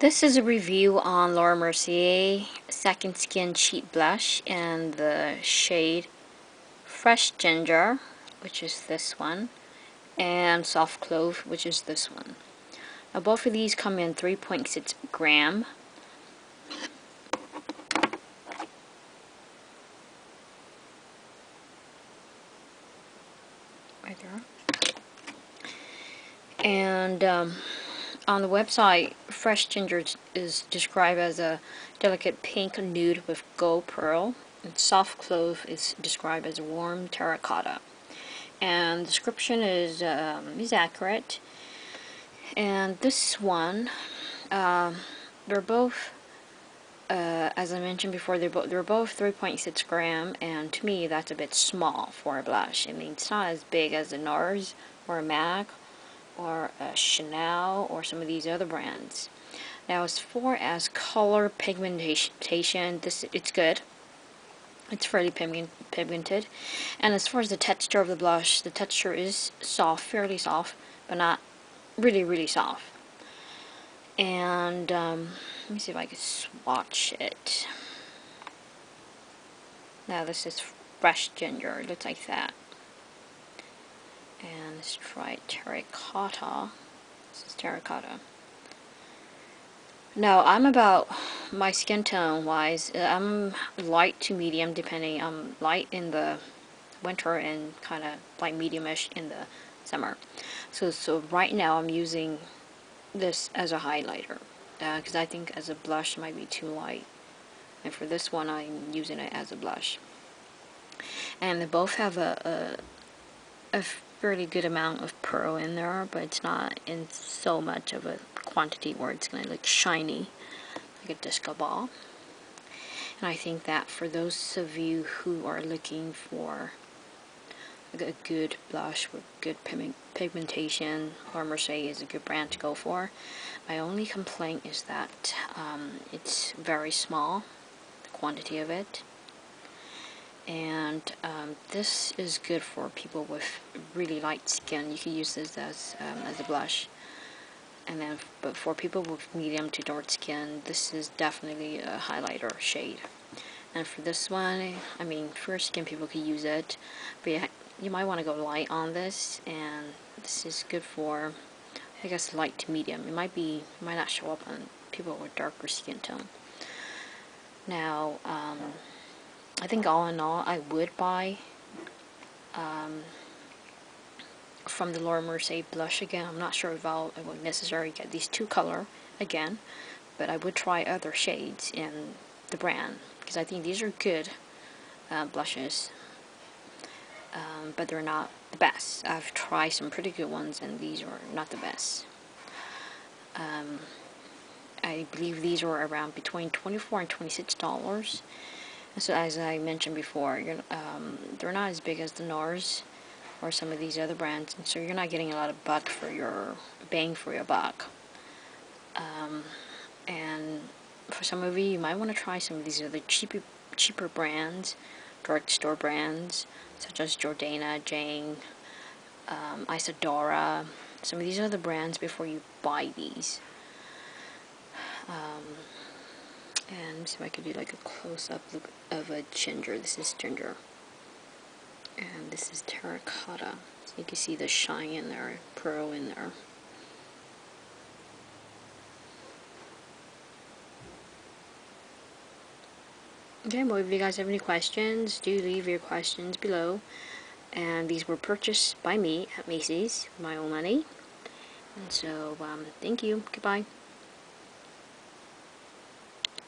This is a review on Laura Mercier Second Skin Cheat Blush in the shade Fresh Ginger, which is this one, and Soft Clove, which is this one. Now both of these come in 3.6 gram. Right there. And on the website, Fresh Ginger is described as a delicate pink nude with gold pearl, and Soft Clove is described as a warm terracotta. And the description is accurate. And this one, they're both, as I mentioned before, they're both 3.6 gram, and to me that's a bit small for a blush. I mean, it's not as big as a NARS or a MAC or a Chanel or some of these other brands. Now, as far as color pigmentation, it's good. It's fairly pigmented. And as far as the texture of the blush, the texture is soft, fairly soft, but not really soft. And let me see if I can swatch it. Now this is Fresh Ginger. It looks like that. And let's try terracotta. This is terracotta. Now, I'm about my skin tone wise, I'm light to medium, depending. I'm light in the winter and kind of like medium-ish in the summer. So right now I'm using this as a highlighter because I think as a blush it might be too light. And for this one, I'm using it as a blush. And they both have a fairly good amount of pearl in there, but it's not in so much of a quantity where it's going to look shiny like a disco ball. And I think that for those of you who are looking for a good blush with good pigmentation, Laura Mercier is a good brand to go for. My only complaint is that it's very small, the quantity of it. And this is good for people with really light skin. You can use this as a blush. And then, but for people with medium to dark skin, this is definitely a highlighter shade. And for this one, I mean, for skin people could use it, but yeah, you might want to go light on this. And this is good for, I guess, light to medium. It might not show up on people with darker skin tone. Now, I think all in all, I would buy from the Laura Mercier blush again. I'm not sure if I would necessarily get these two color again, but I would try other shades in the brand because I think these are good blushes, but they're not the best. I've tried some pretty good ones, and these are not the best. I believe these were around between $24 and $26. So as I mentioned before, they're not as big as the NARS or some of these other brands, and so you're not getting a lot of bang for your buck. And for some of you might want to try some of these other cheaper brands, drugstore brands, such as Jordana, Jane, Isadora, some of these other brands before you buy these. And let me see if I could do like a close-up look of a ginger. This is ginger. And this is terracotta. So you can see the shine in there, pearl in there. Okay, well, if you guys have any questions, do leave your questions below. And these were purchased by me at Macy's, my own money. And so, thank you. Goodbye.